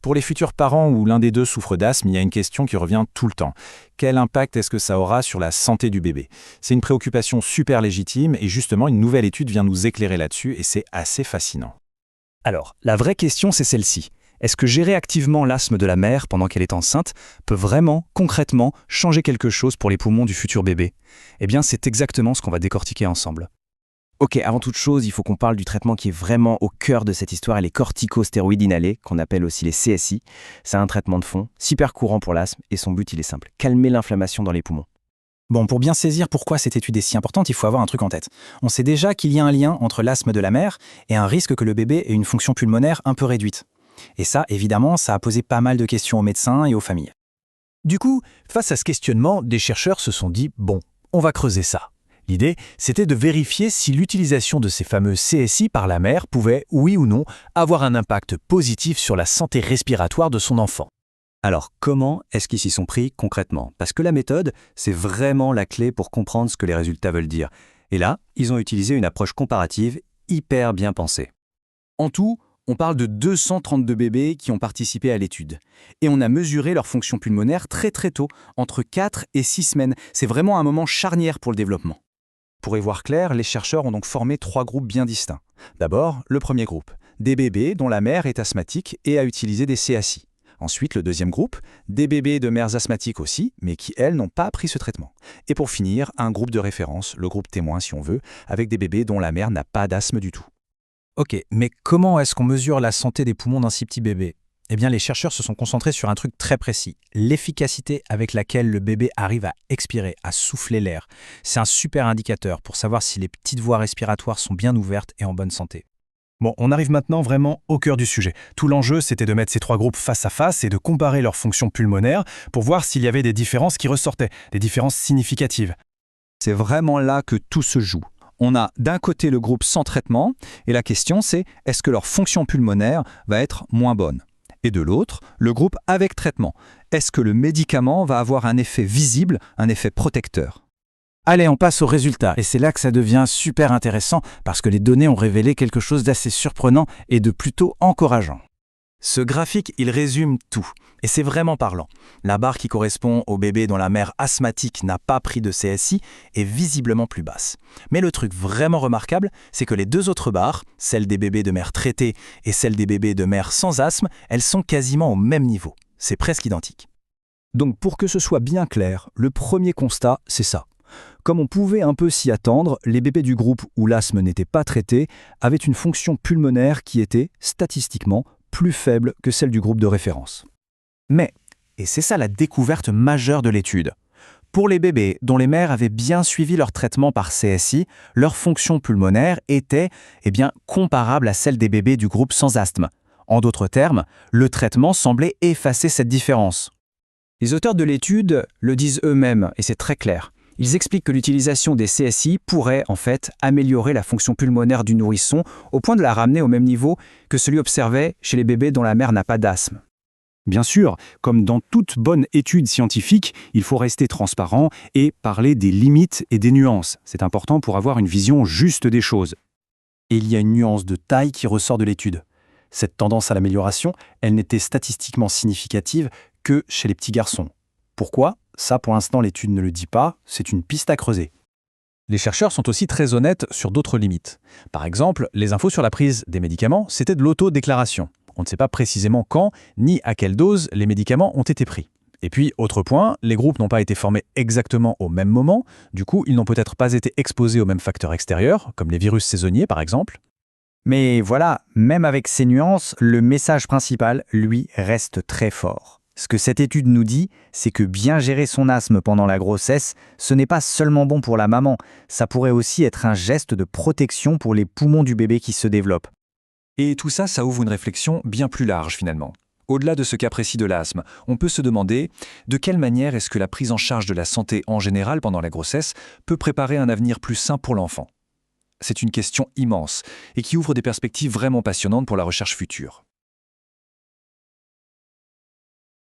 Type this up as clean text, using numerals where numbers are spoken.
Pour les futurs parents où l'un des deux souffre d'asthme, il y a une question qui revient tout le temps. Quel impact est-ce que ça aura sur la santé du bébé? C'est une préoccupation super légitime et justement une nouvelle étude vient nous éclairer là-dessus et c'est assez fascinant. Alors, la vraie question, c'est celle-ci. Est-ce que gérer activement l'asthme de la mère pendant qu'elle est enceinte peut vraiment, concrètement, changer quelque chose pour les poumons du futur bébé? Eh bien, c'est exactement ce qu'on va décortiquer ensemble. Ok, avant toute chose, il faut qu'on parle du traitement qui est vraiment au cœur de cette histoire, et les corticostéroïdes inhalés, qu'on appelle aussi les CSI. C'est un traitement de fond, super courant pour l'asthme, et son but il est simple, calmer l'inflammation dans les poumons. Bon, pour bien saisir pourquoi cette étude est si importante, il faut avoir un truc en tête. On sait déjà qu'il y a un lien entre l'asthme de la mère et un risque que le bébé ait une fonction pulmonaire un peu réduite. Et ça, évidemment, ça a posé pas mal de questions aux médecins et aux familles. Du coup, face à ce questionnement, des chercheurs se sont dit « bon, on va creuser ça ». L'idée, c'était de vérifier si l'utilisation de ces fameux CSI par la mère pouvait, oui ou non, avoir un impact positif sur la santé respiratoire de son enfant. Alors, comment est-ce qu'ils s'y sont pris concrètement? Parce que la méthode, c'est vraiment la clé pour comprendre ce que les résultats veulent dire. Et là, ils ont utilisé une approche comparative hyper bien pensée. En tout, on parle de 232 bébés qui ont participé à l'étude. Et on a mesuré leur fonction pulmonaire très tôt, entre 4 et 6 semaines. C'est vraiment un moment charnière pour le développement. Pour y voir clair, les chercheurs ont donc formé 3 groupes bien distincts. D'abord, le premier groupe, des bébés dont la mère est asthmatique et a utilisé des CSI. Ensuite, le deuxième groupe, des bébés de mères asthmatiques aussi, mais qui, elles, n'ont pas pris ce traitement. Et pour finir, un groupe de référence, le groupe témoin si on veut, avec des bébés dont la mère n'a pas d'asthme du tout. Ok, mais comment est-ce qu'on mesure la santé des poumons d'un si petit bébé? Eh bien, les chercheurs se sont concentrés sur un truc très précis, l'efficacité avec laquelle le bébé arrive à expirer, à souffler l'air. C'est un super indicateur pour savoir si les petites voies respiratoires sont bien ouvertes et en bonne santé. Bon, on arrive maintenant vraiment au cœur du sujet. Tout l'enjeu, c'était de mettre ces 3 groupes face à face et de comparer leurs fonctions pulmonaires pour voir s'il y avait des différences qui ressortaient, des différences significatives. C'est vraiment là que tout se joue. On a d'un côté le groupe sans traitement, et la question c'est, est-ce que leur fonction pulmonaire va être moins bonne? Et de l'autre, le groupe avec traitement. Est-ce que le médicament va avoir un effet visible, un effet protecteur? Allez, on passe aux résultats. Et c'est là que ça devient super intéressant, parce que les données ont révélé quelque chose d'assez surprenant et de plutôt encourageant. Ce graphique, il résume tout. Et c'est vraiment parlant. La barre qui correspond au bébé dont la mère asthmatique n'a pas pris de CSI est visiblement plus basse. Mais le truc vraiment remarquable, c'est que les 2 autres barres, celle des bébés de mère traitée et celle des bébés de mère sans asthme, elles sont quasiment au même niveau. C'est presque identique. Donc pour que ce soit bien clair, le premier constat, c'est ça. Comme on pouvait un peu s'y attendre, les bébés du groupe où l'asthme n'était pas traité avaient une fonction pulmonaire qui était, statistiquement, plus faible que celle du groupe de référence. Mais, et c'est ça la découverte majeure de l'étude, pour les bébés dont les mères avaient bien suivi leur traitement par CSI, leur fonction pulmonaire était comparable à celle des bébés du groupe sans asthme. En d'autres termes, le traitement semblait effacer cette différence. Les auteurs de l'étude le disent eux-mêmes, et c'est très clair. Ils expliquent que l'utilisation des CSI pourrait, en fait, améliorer la fonction pulmonaire du nourrisson au point de la ramener au même niveau que celui observé chez les bébés dont la mère n'a pas d'asthme. Bien sûr, comme dans toute bonne étude scientifique, il faut rester transparent et parler des limites et des nuances. C'est important pour avoir une vision juste des choses. Et il y a une nuance de taille qui ressort de l'étude. Cette tendance à l'amélioration, elle n'était statistiquement significative que chez les petits garçons. Pourquoi? Ça, pour l'instant, l'étude ne le dit pas, c'est une piste à creuser. Les chercheurs sont aussi très honnêtes sur d'autres limites. Par exemple, les infos sur la prise des médicaments, c'était de l'autodéclaration. On ne sait pas précisément quand ni à quelle dose les médicaments ont été pris. Et puis, autre point, les groupes n'ont pas été formés exactement au même moment, du coup, ils n'ont peut-être pas été exposés aux mêmes facteurs extérieurs, comme les virus saisonniers par exemple. Mais voilà, même avec ces nuances, le message principal, lui, reste très fort. Ce que cette étude nous dit, c'est que bien gérer son asthme pendant la grossesse, ce n'est pas seulement bon pour la maman, ça pourrait aussi être un geste de protection pour les poumons du bébé qui se développent. Et tout ça, ça ouvre une réflexion bien plus large finalement. Au-delà de ce cas précis de l'asthme, on peut se demander de quelle manière est-ce que la prise en charge de la santé en général pendant la grossesse peut préparer un avenir plus sain pour l'enfant. C'est une question immense et qui ouvre des perspectives vraiment passionnantes pour la recherche future.